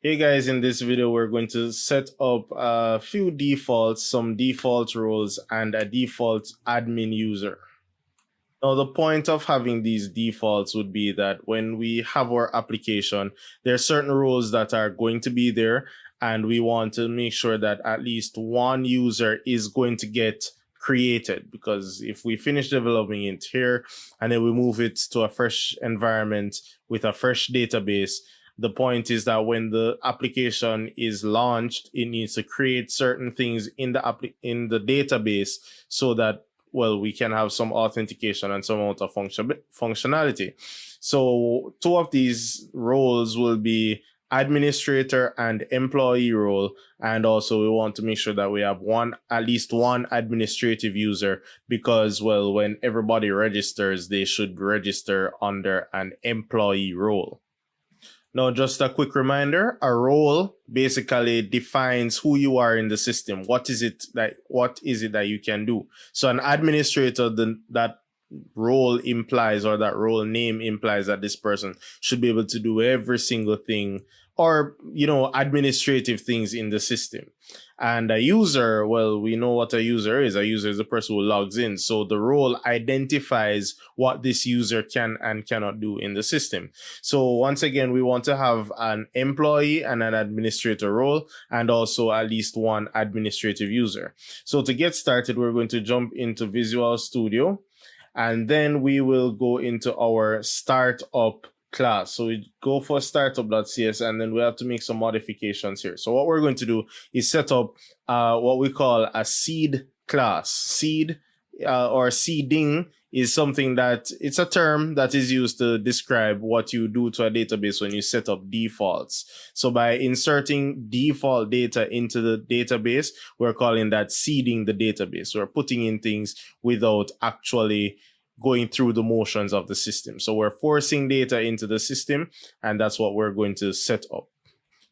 Hey guys, in this video we're going to set up a few defaults, some default roles, and a default admin user. Now the point of having these defaults would be that when we have our application, there are certain roles that are going to be there, and we want to make sure that at least one user is going to get created, because if we finish developing it here and then we move it to a fresh environment with a fresh database, the point is that when the application is launched, it needs to create certain things in the database so that we can have some authentication and some amount of functionality. So two of these roles will be administrator and employee role, and also we want to make sure that we have at least one administrative user, because when everybody registers, they should register under an employee role. Now, just a quick reminder, a role basically defines who you are in the system. What is it that you can do? So an administrator, that role implies, or that role name implies, that this person should be able to do every single thing, or administrative things in the system. And a user, we know what a user is. A user is the person who logs in. So the role identifies what this user can and cannot do in the system. So once again, we want to have an employee and an administrator role, and also at least one administrative user. So to get started, we're going to jump into Visual Studio, and then we will go into our startup class. So we go for startup.cs, and then we have to make some modifications here. So what we're going to do is set up what we call a seed class. Seed or seeding is something that it's a term that is used to describe what you do to a database when you set up defaults. So by inserting default data into the database, we're calling that seeding the database. We're putting in things without actually going through the motions of the system. So we're forcing data into the system, and that's what we're going to set up.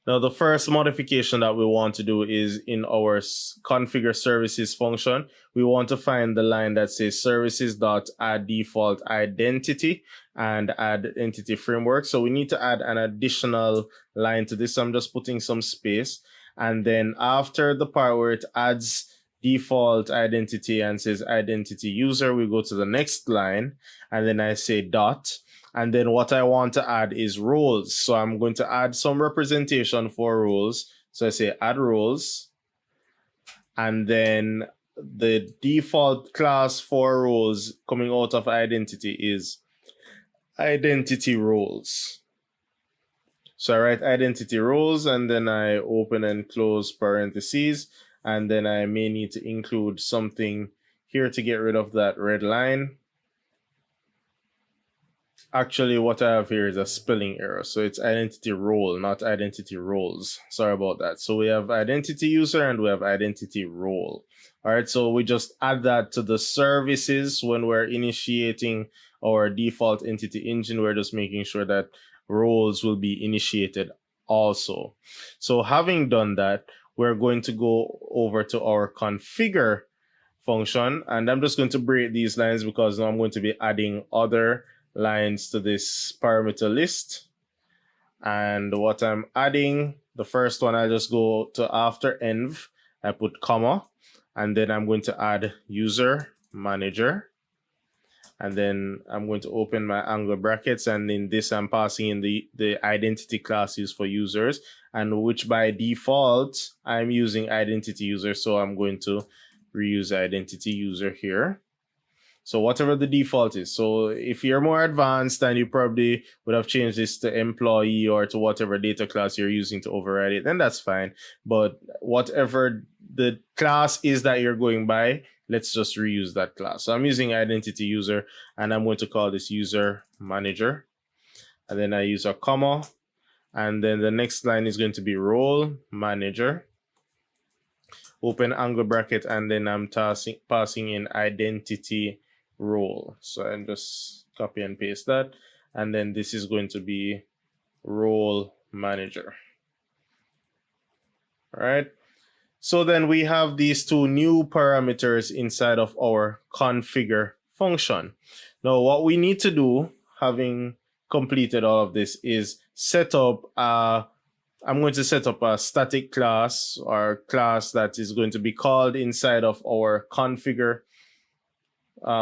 Now, the first modification that we want to do is in our configure services function. We want to find the line that says services.add default identity and add entity framework. So we need to add an additional line to this. So I'm just putting some space. And then after the part where it adds default identity and says identity user, we go to the next line, and then I say dot. And then what I want to add is roles. So I'm going to add some representation for roles. So I say add roles. And then the default class for roles coming out of identity is identity roles. So I write identity roles, and then I open and close parentheses. And then I may need to include something here to get rid of that red line. Actually, what I have here is a spelling error. So it's identity role, not identity roles. Sorry about that. So we have identity user and we have identity role. All right, so we just add that to the services when we're initiating our default entity engine. We're just making sure that roles will be initiated also. So having done that, we're going to go over to our configure function, and I'm just going to break these lines because now I'm going to be adding other lines to this parameter list. And what I'm adding, the first one, I just go to after env, I put comma, and then I'm going to add user manager. And then I'm going to open my angle brackets, and in this I'm passing in the identity class used for users, and which by default I'm using identity user, so I'm going to reuse identity user here. So whatever the default is. So if you're more advanced, then you probably would have changed this to employee or to whatever data class you're using to override it, then that's fine. But whatever the class is that you're going by, let's just reuse that class. So I'm using identity user, and I'm going to call this user manager. And then I use a comma. And then the next line is going to be role manager. Open angle bracket, and then I'm passing in identity role. So I just copy and paste that. And then this is going to be role manager. All right. So then we have these two new parameters inside of our configure function. Now what we need to do, having completed all of this, is set up a I'm going to set up a static class or class that is going to be called inside of our configure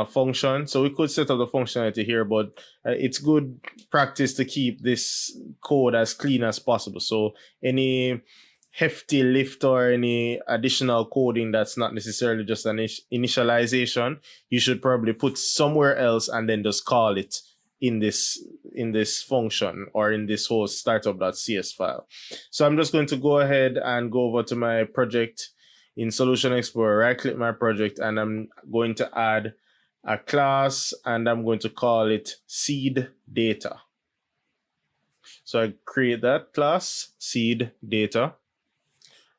function. So we could set up the functionality here, but it's good practice to keep this code as clean as possible. So any hefty lift or any additional coding that's not necessarily just an initialization, you should probably put somewhere else and then just call it in this function or in this whole startup.cs file. So I'm just going to go ahead and go over to my project in Solution Explorer, right click my project, and I'm going to add a class and I'm going to call it seed data. So I create that class, seed data.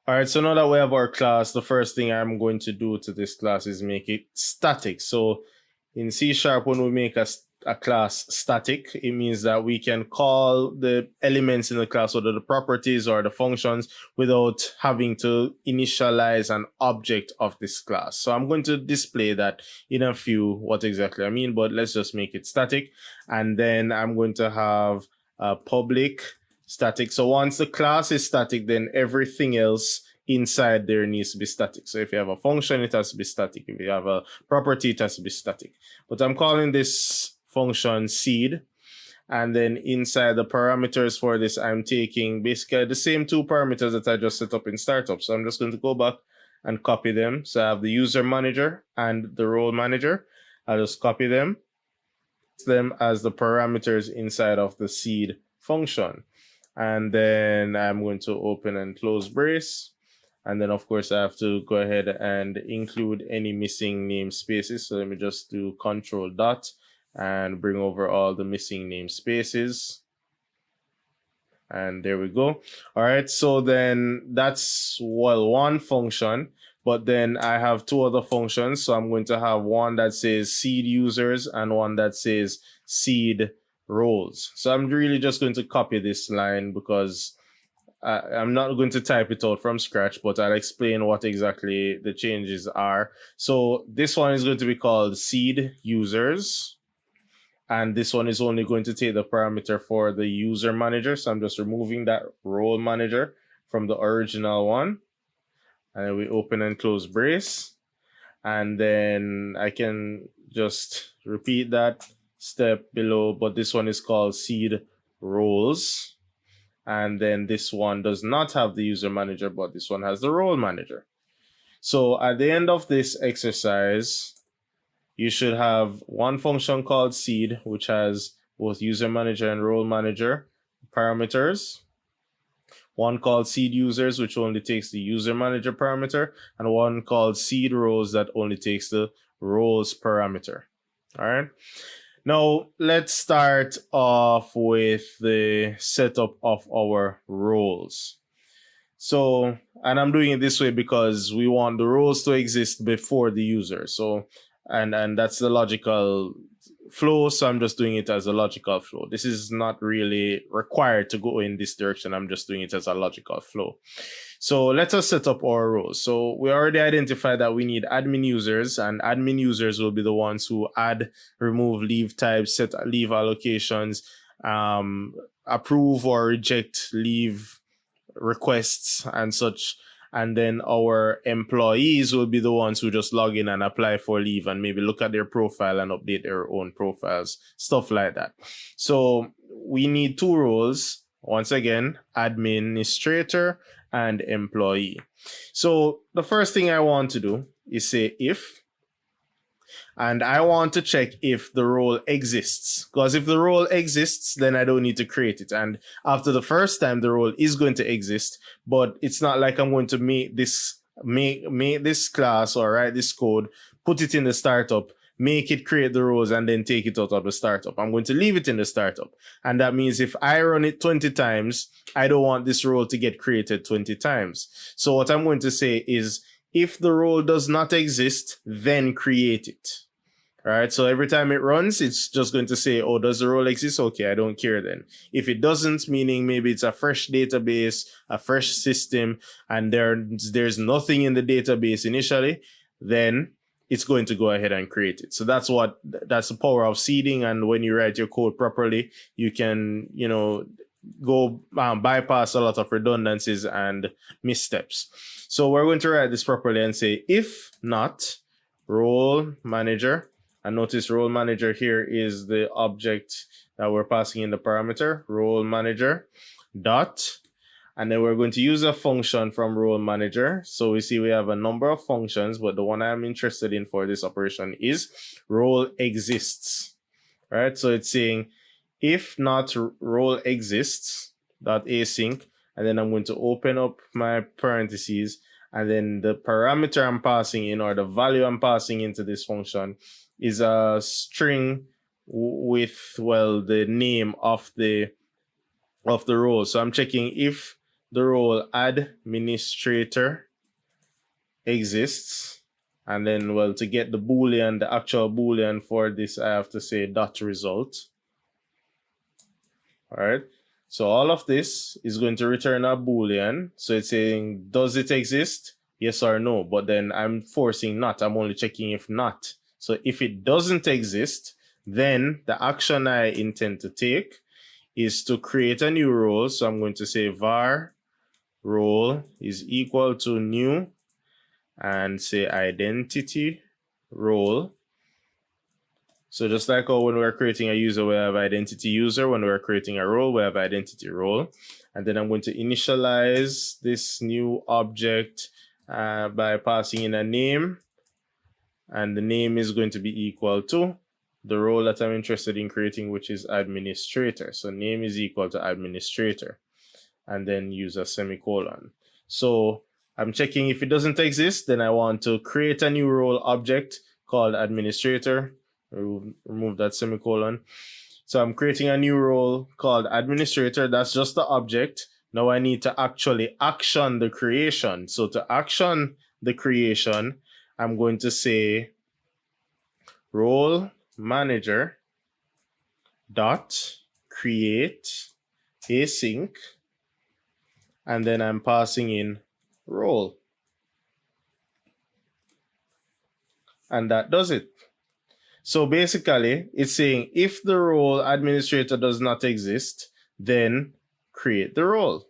All right, so now that we have our class, the first thing I'm going to do to this class is make it static. So in C#, when we make a class static, it means that we can call the elements in the class, whether the properties or the functions, without having to initialize an object of this class. So I'm going to display that in a few what exactly I mean, but let's just make it static. And then I'm going to have a public static. So once the class is static, then everything else inside there needs to be static. So if you have a function, it has to be static. If you have a property, it has to be static. But I'm calling this function seed. And then inside the parameters for this, I'm taking basically the same two parameters that I just set up in startup. So I'm just going to go back and copy them. So I have the user manager and the role manager. I'll just copy them as the parameters inside of the seed function. And then I'm going to open and close brace. And then, of course, I have to go ahead and include any missing namespaces. So let me just do Control dot and bring over all the missing namespaces. And there we go. All right, so then that's, well, one function. But then I have two other functions. So I'm going to have one that says seed users and one that says seed roles. So I'm really just going to copy this line because I'm not going to type it out from scratch, but I'll explain what exactly the changes are. So this one is going to be called seed users. And this one is only going to take the parameter for the user manager. So I'm just removing that role manager from the original one. And then we open and close brace. And then I can just repeat that step below, but this one is called seed roles. And then this one does not have the user manager, but this one has the role manager. So at the end of this exercise, you should have one function called seed, which has both user manager and role manager parameters. One called seed users, which only takes the user manager parameter, and one called seed roles that only takes the roles parameter. All right. Now, let's start off with the setup of our roles. So, and I'm doing it this way because we want the roles to exist before the user. So, and that's the logical flow. So I'm just doing it as a logical flow. This is not really required to go in this direction. I'm just doing it as a logical flow. So let us set up our roles. So we already identified that we need admin users, and admin users will be the ones who add, remove, leave types, set leave allocations, approve or reject leave requests and such. And then our employees will be the ones who just log in and apply for leave and maybe look at their profile and update their own profiles, stuff like that. So we need two roles. Once again, administrator and employee. So the first thing I want to do is say if, and I want to check if the role exists, because if the role exists, then I don't need to create it. And after the first time, the role is going to exist, but it's not like I'm going to make this class or write this code, put it in the startup, make it create the roles, and then take it out of the startup. I'm going to leave it in the startup. And that means if I run it 20 times, I don't want this role to get created 20 times. So what I'm going to say is, if the role does not exist, then create it. All right, so every time it runs, it's just going to say, oh, does the role exist? Okay, I don't care then. If it doesn't, meaning maybe it's a fresh database, a fresh system, and there's nothing in the database initially, then it's going to go ahead and create it. So that's the power of seeding. And when you write your code properly, you can, go bypass a lot of redundancies and missteps. So we're going to write this properly and say if not role manager, and notice role manager here is the object that we're passing in the parameter, role manager dot, and then we're going to use a function from role manager. So we see we have a number of functions, but the one I'm interested in for this operation is role exists. All right, so it's saying if not role exists dot async, and then I'm going to open up my parentheses, and then the parameter I'm passing in, or the value I'm passing into this function, is a string with, well, the name of the role. So I'm checking if the role administrator exists, and then, well, to get the boolean, the actual boolean for this, I have to say dot result. All right, so all of this is going to return a boolean. So it's saying, does it exist, yes or no? But then I'm forcing not, I'm only checking if not. So if it doesn't exist, then the action I intend to take is to create a new role. So I'm going to say var role is equal to new, and say identity role. So just like how when we're creating a user, we have identity user. When we're creating a role, we have identity role. And then I'm going to initialize this new object by passing in a name. And the name is going to be equal to the role that I'm interested in creating, which is administrator. So name is equal to administrator. And then use a semicolon. So I'm checking if it doesn't exist, then I want to create a new role object called administrator. Remove that semicolon. So I'm creating a new role called administrator. That's just the object. Now I need to actually action the creation. So to action the creation, I'm going to say role manager dot create async, and then I'm passing in role. And that does it. So basically, it's saying if the role administrator does not exist, then create the role.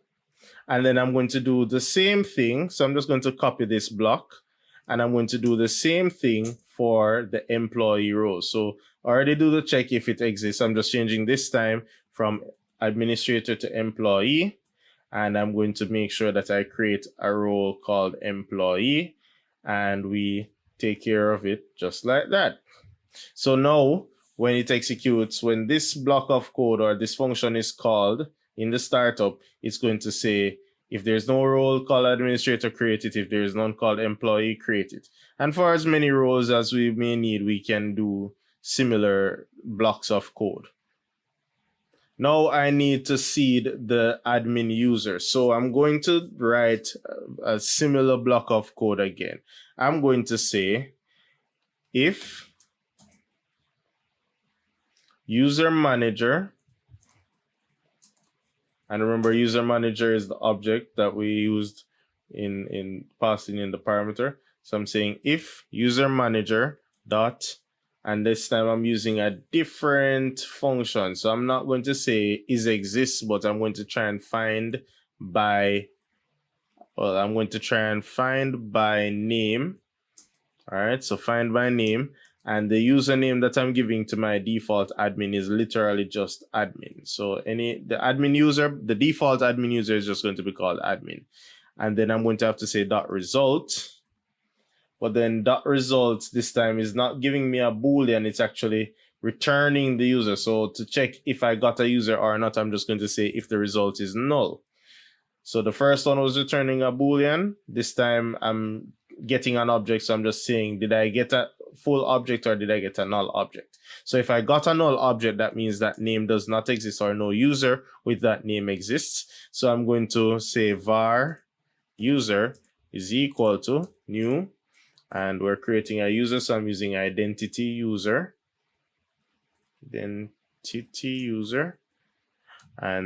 And then I'm going to do the same thing. So I'm just going to copy this block, and I'm going to do the same thing for the employee role. So I already do the check if it exists. I'm just changing this time from administrator to employee. And I'm going to make sure that I create a role called employee, and we take care of it just like that. So now when it executes, when this block of code or this function is called in the startup, it's going to say, if there's no role called administrator, create it. If there is none called employee, create it. And for as many roles as we may need, we can do similar blocks of code. Now I need to seed the admin user. So I'm going to write a similar block of code again. I'm going to say if user manager, and remember user manager is the object that we used in passing in the parameter. So I'm saying if user manager dot, and this time I'm using a different function. So I'm not going to say is exists, but I'm going to try and find by, well, I'm going to try and find by name. All right, so find by name. And the username that I'm giving to my default admin is literally just admin. So the admin user, the default admin user is just going to be called admin. And then I'm going to have to say dot result. But then dot result this time is not giving me a boolean, it's actually returning the user. So to check if I got a user or not, I'm just going to say if the result is null. So the first one was returning a boolean. This time I'm getting an object, so I'm just saying, did I get a full object or did I get a null object? So if I got a null object, that means that name does not exist, or no user with that name exists. So I'm going to say var user is equal to new, and we're creating a user, so I'm using identity user, and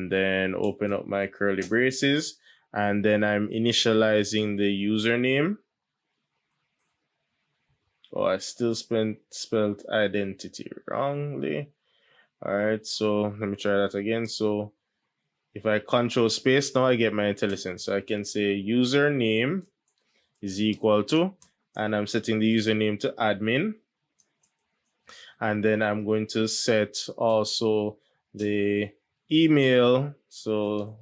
then open up my curly braces, and then I'm initializing the username. Oh, I still spelled identity wrongly. All right, so let me try that again. So If I control space, now I get my IntelliSense. So I can say username is equal to, and I'm setting the username to admin. And then I'm going to set also the email. So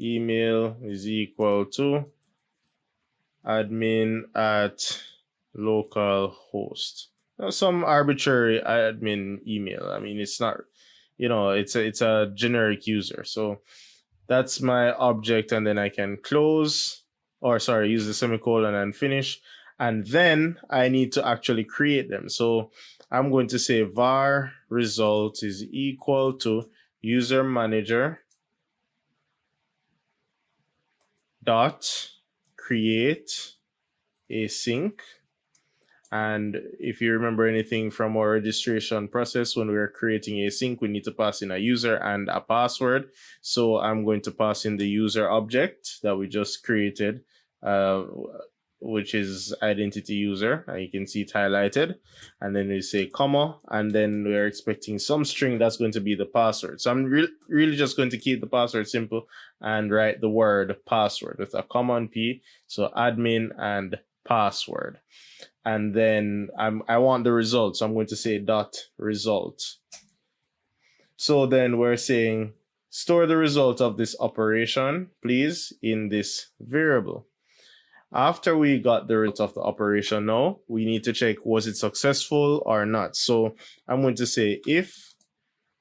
email is equal to admin at localhost. Now, some arbitrary admin email. I mean, it's not, it's a generic user. So that's my object, and then I can close, or sorry, use the semicolon and finish. And then I need to actually create them. So I'm going to say var result is equal to user manager dot create async. And if you remember anything from our registration process, when we are creating async, we need to pass in a user and a password. So I'm going to pass in the user object that we just created, which is identity user, and you can see it highlighted. And then we say comma, and then we're expecting some string that's going to be the password. So I'm really just going to keep the password simple and write the word password with a comma and p. So admin and password. And then I want the result, so I'm going to say dot result. So then we're saying store the result of this operation, please, in this variable. After we got the result of the operation, now we need to check, was it successful or not? So I'm going to say if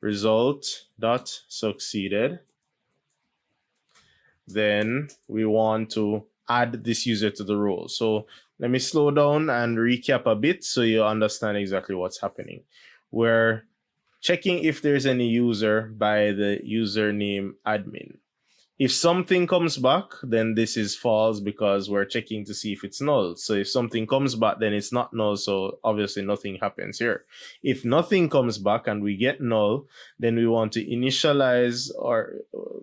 result dot succeeded, then we want to add this user to the role. So let me slow down and recap a bit so you understand exactly what's happening. We're checking if there's any user by the username admin. If something comes back, then this is false because we're checking to see if it's null. So if something comes back, then it's not null. So obviously nothing happens here. If nothing comes back and we get null, then we want to initialize or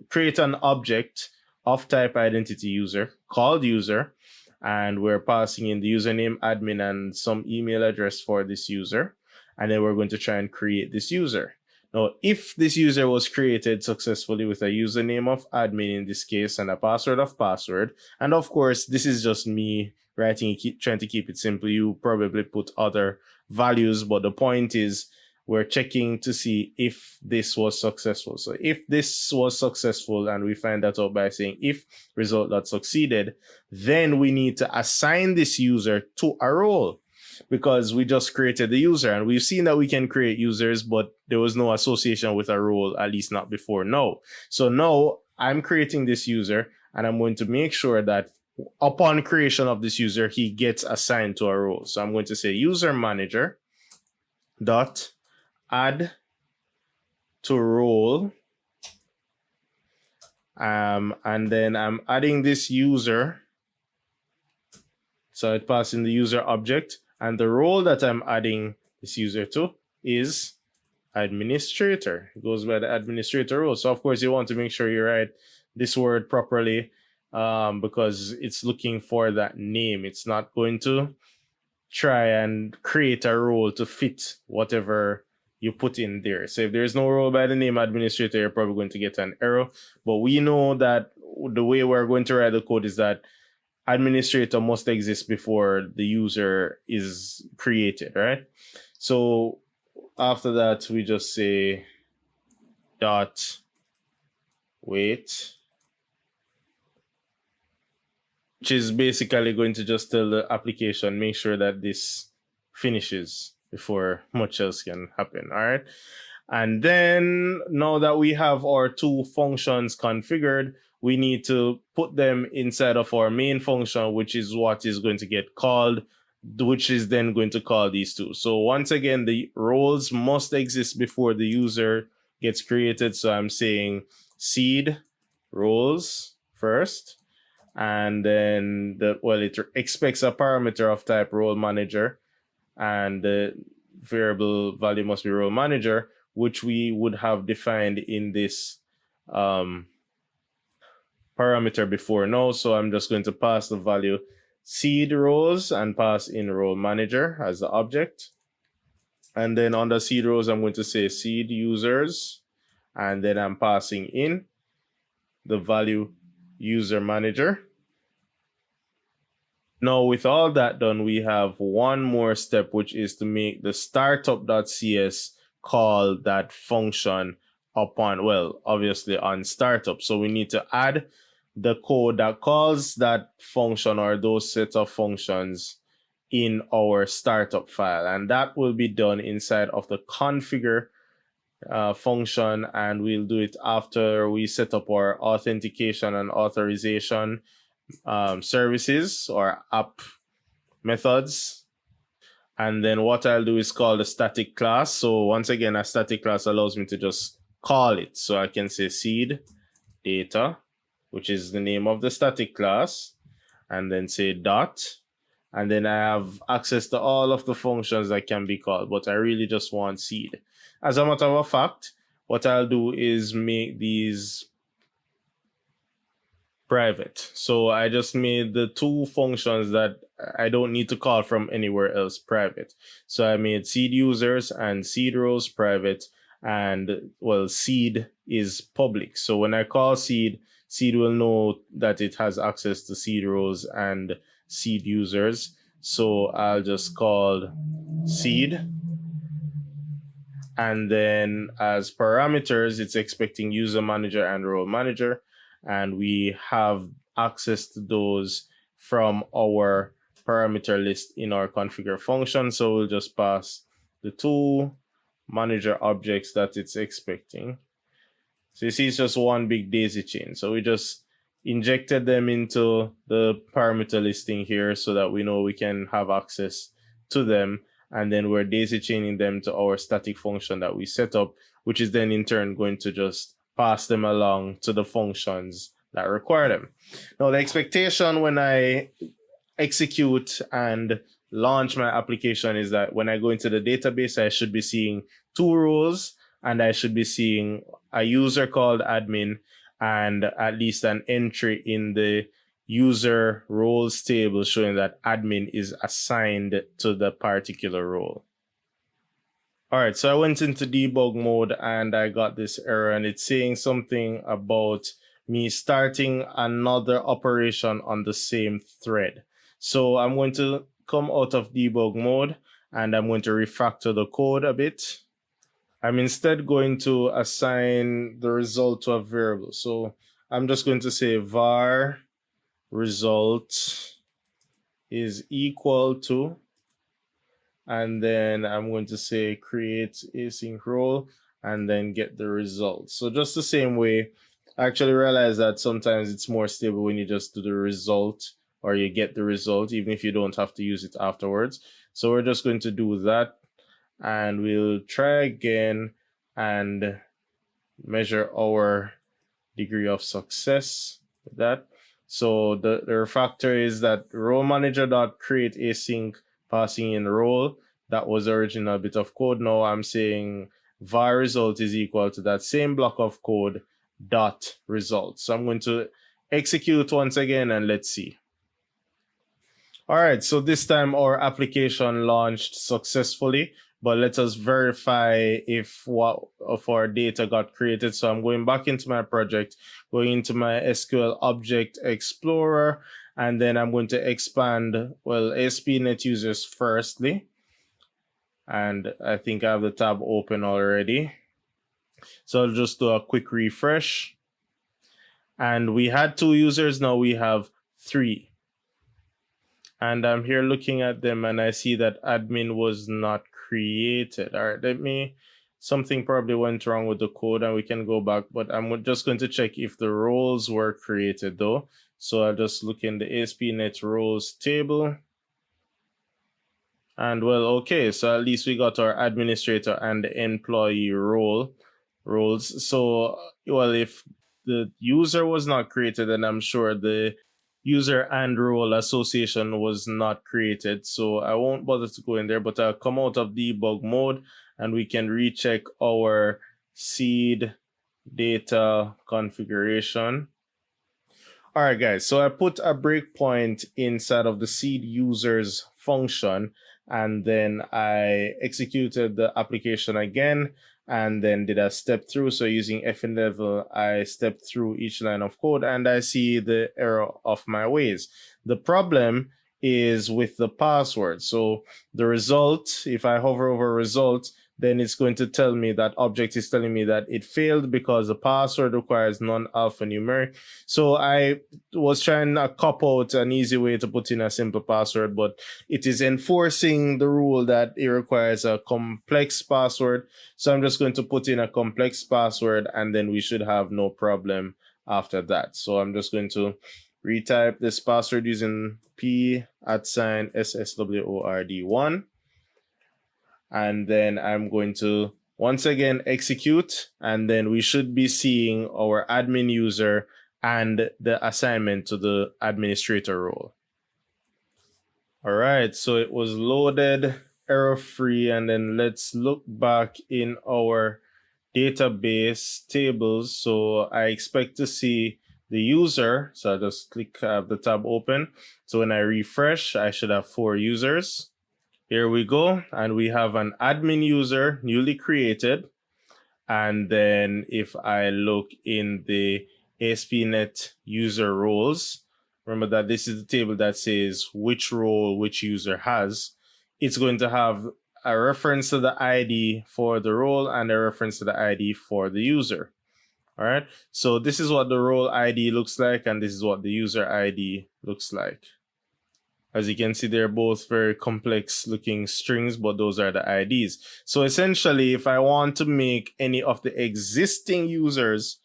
create an object of type identity user called user. And we're passing in the username admin and some email address for this user. And then we're going to try and create this user. Now, if this user was created successfully with a username of admin in this case and a password of password, and of course, this is just me writing, trying to keep it simple. You probably put other values, but the point is we're checking to see if this was successful. So if this was successful, and we find that out by saying if result that succeeded, then we need to assign this user to a role, because we just created the user and we've seen that we can create users, but there was no association with a role, at least not before now. So now I'm creating this user and I'm going to make sure that upon creation of this user, he gets assigned to a role. So I'm going to say user manager dot add to role. And then I'm adding this user. So it passes in the user object. And the role that I'm adding this user to is administrator. It goes by the administrator role. So of course you want to make sure you write this word properly, because it's looking for that name. It's not going to try and create a role to fit whatever you put in there. So if there's no role by the name administrator, you're probably going to get an error. But we know that the way we're going to write the code is that administrator must exist before the user is created, right? So after that, we just say dot wait, which is basically going to just tell the application, make sure that this finishes before much else can happen, all right? And then now that we have our two functions configured, we need to put them inside of our main function, which is what is going to get called, which is then going to call these two. So once again, the roles must exist before the user gets created. So I'm saying seed roles first, and then it expects a parameter of type role manager, and the variable value must be role manager, which we would have defined in this parameter before now. So I'm just going to pass the value seed roles and pass in role manager as the object. And then under seed roles, I'm going to say seed users, and then I'm passing in the value user manager. Now, with all that done, we have one more step, which is to make the startup.cs call that function upon, well, obviously on startup. So we need to add the code that calls that function or those set of functions in our startup file. And that will be done inside of the configure function, and we'll do it after we set up our authentication and authorization services or app methods. And then what I'll do is call the static class. So once again, a static class allows me to just call it. So I can say seed data, which is the name of the static class, and then say dot. And then I have access to all of the functions that can be called, but I really just want seed. As a matter of fact, what I'll do is make these private. So I just made the two functions that I don't need to call from anywhere else private. So I made seed users and seed rows private, and well, seed is public. So when I call seed, seed will know that it has access to seed rows and seed users. So I'll just call seed. And then as parameters, it's expecting user manager and role manager. And we have access to those from our parameter list in our configure function. So we'll just pass the two manager objects that it's expecting. So you see, it's just one big daisy chain. So we just injected them into the parameter listing here so that we know we can have access to them. And then we're daisy chaining them to our static function that we set up, which is then in turn going to just pass them along to the functions that require them. Now, the expectation when I execute and launch my application is that when I go into the database, I should be seeing two rows, and I should be seeing a user called admin and at least an entry in the user roles table showing that admin is assigned to the particular role. All right, so I went into debug mode and I got this error, and it's saying something about me starting another operation on the same thread. So I'm going to come out of debug mode and I'm going to refactor the code a bit. I'm instead going to assign the result to a variable. So I'm just going to say var result is equal to, and then I'm going to say create async role and then get the result. So just the same way, I actually realized that sometimes it's more stable when you just do the result or you get the result, even if you don't have to use it afterwards. So we're just going to do that, and we'll try again and measure our degree of success with that. So the refactor is that role manager.create async passing in role. That was the original bit of code. Now I'm saying var result is equal to that same block of code dot result. So I'm going to execute once again and let's see. All right, so this time our application launched successfully, but let us verify if what of our data got created. So I'm going back into my project, going into my SQL Object Explorer, and then I'm going to expand, well, ASP.NET users firstly. And I think I have the tab open already. So I'll just do a quick refresh. And we had 2 users, now we have 3. And I'm here looking at them and I see that admin was not created. All right, something probably went wrong with the code and we can go back, but I'm just going to check if the roles were created though. So I'll just look in the ASP.NET roles table. And well, okay, so at least we got our administrator and employee roles. So, well, if the user was not created, then I'm sure the user and role association was not created. So I won't bother to go in there, but I'll come out of debug mode and we can recheck our seed data configuration. All right, guys, so I put a breakpoint inside of the seed users function, and then I executed the application again, and then did a step through. So using fn level, I stepped through each line of code and I see the error of my ways. The problem is with the password. So the result, if I hover over result, then it's going to tell me that object is telling me that it failed because the password requires non-alphanumeric. So I was trying to cop out an easy way to put in a simple password, but it is enforcing the rule that it requires a complex password. So I'm just going to put in a complex password and then we should have no problem after that. So I'm just going to retype this password using p@ssword1. And then I'm going to once again execute, and then we should be seeing our admin user and the assignment to the administrator role. All right, so it was loaded error-free, and then let's look back in our database tables. So I expect to see the user. So I'll just click the tab open. So when I refresh, I should have 4 users. Here we go, and we have an admin user newly created. And then if I look in the ASP.NET user roles, remember that this is the table that says which role which user has. It's going to have a reference to the ID for the role and a reference to the ID for the user. All right, so this is what the role ID looks like, and this is what the user ID looks like. As you can see, they're both very complex looking strings, but those are the IDs. So essentially, if I want to make any of the existing users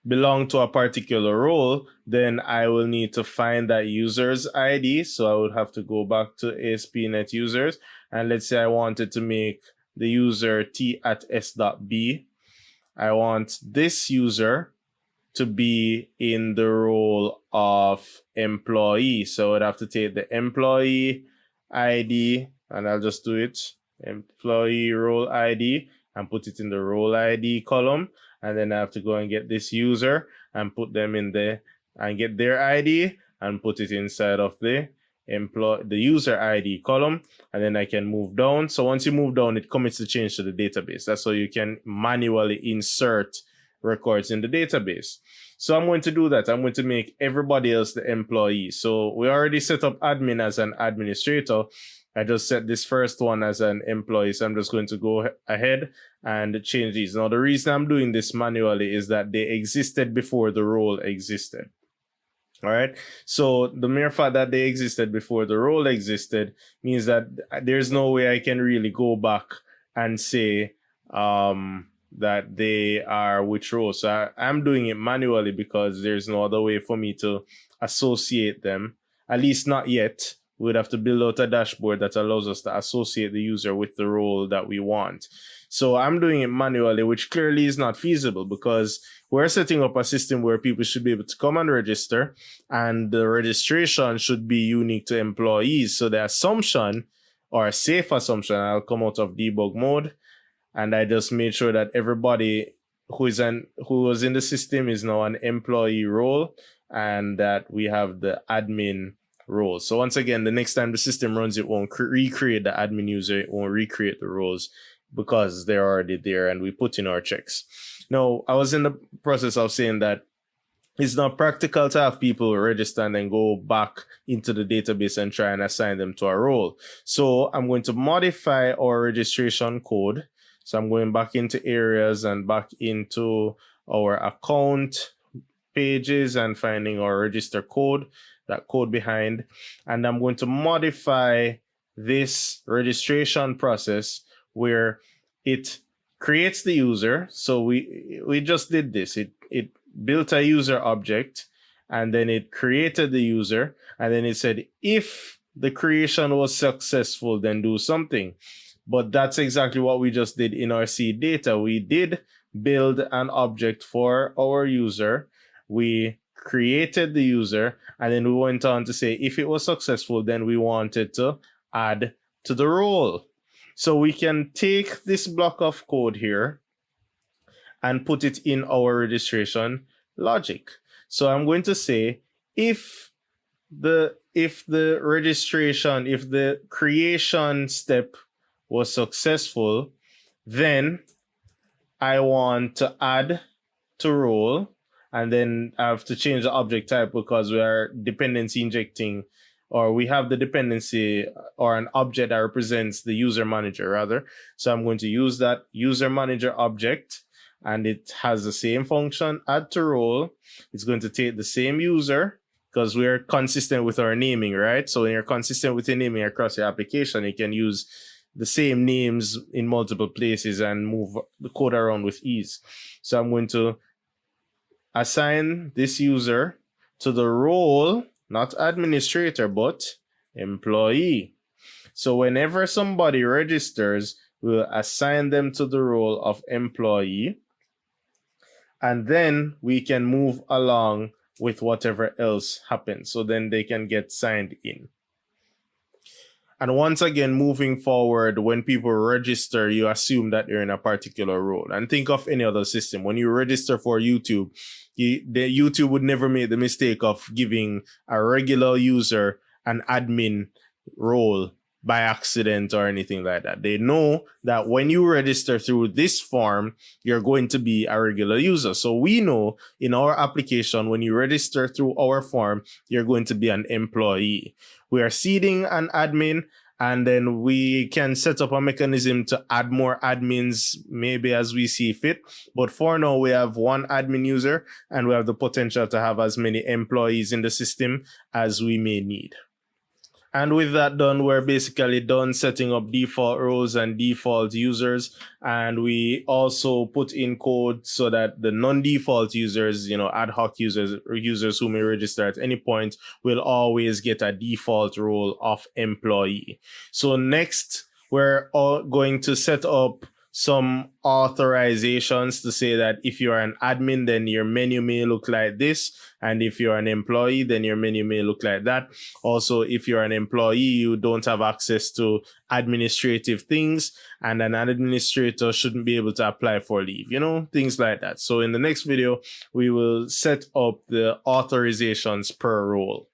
belong to a particular role, then I will need to find that user's ID. So I would have to go back to ASP.NET users. And let's say I wanted to make the user t@s.b. I want this user to be in the role of employee. So I'd have to take the employee ID, and I'll just do it, employee role ID, and put it in the role ID column. And then I have to go and get this user and put them in there and get their ID and put it inside of the user ID column. And then I can move down. So once you move down, it commits the change to the database. That's how you can manually insert records in the database. So I'm going to do that. I'm going to make everybody else the employee. So we already set up admin as an administrator. I just set this first one as an employee. So I'm just going to go ahead and change these. Now, the reason I'm doing this manually is that they existed before the role existed. All right. So the mere fact that they existed before the role existed means that there's no way I can really go back and say, that they are which role. So I'm doing it manually because there's no other way for me to associate them, at least not yet. We'd have to build out a dashboard that allows us to associate the user with the role that we want. So I'm doing it manually, which clearly is not feasible because we're setting up a system where people should be able to come and register, and the registration should be unique to employees. So the assumption, or a safe assumption, I'll come out of debug mode, and I just made sure that everybody who was in the system is now an employee role, and that we have the admin role. So once again, the next time the system runs, it won't recreate the admin user, it won't recreate the roles because they're already there and we put in our checks. Now, I was in the process of saying that it's not practical to have people register and then go back into the database and try and assign them to a role. So I'm going to modify our registration code. So I'm going back into areas and back into our account pages and finding our register code, that code behind. And I'm going to modify this registration process where it creates the user. So we just did this. It built a user object, and then it created the user, and then it said, if the creation was successful, then do something. But that's exactly what we just did in our seed data. We did build an object for our user. We created the user, and then we went on to say, if it was successful, then we wanted to add to the role. So we can take this block of code here and put it in our registration logic. So I'm going to say, if the creation step was successful, Then I want to add to role, and then I have to change the object type because we are dependency injecting, or we have the dependency or an object that represents the user manager rather. So I'm going to use that user manager object, and it has the same function, add to role. It's going to take the same user because we're consistent with our naming, right? So when you're consistent with your naming across your application, you can use the same names in multiple places and move the code around with ease. So I'm going to assign this user to the role, not administrator, but employee. So whenever somebody registers, we'll assign them to the role of employee, and then we can move along with whatever else happens. So then they can get signed in. And once again, moving forward, when people register, you assume that they're in a particular role. And think of any other system. When you register for YouTube, the YouTube would never make the mistake of giving a regular user an admin role by accident or anything like that. They know that when you register through this form, you're going to be a regular user. So we know in our application, when you register through our form, you're going to be an employee. We are seeding an admin, and then we can set up a mechanism to add more admins maybe as we see fit. But for now, we have one admin user, and we have the potential to have as many employees in the system as we may need. And with that done, we're basically done setting up default roles and default users. And we also put in code so that the non-default users, ad hoc users or users who may register at any point will always get a default role of employee. So next, we're all going to set up some authorizations to say that if you're an admin, then your menu may look like this. And if you're an employee, then your menu may look like that. Also, if you're an employee, you don't have access to administrative things, and an administrator shouldn't be able to apply for leave, things like that. So in the next video, we will set up the authorizations per role.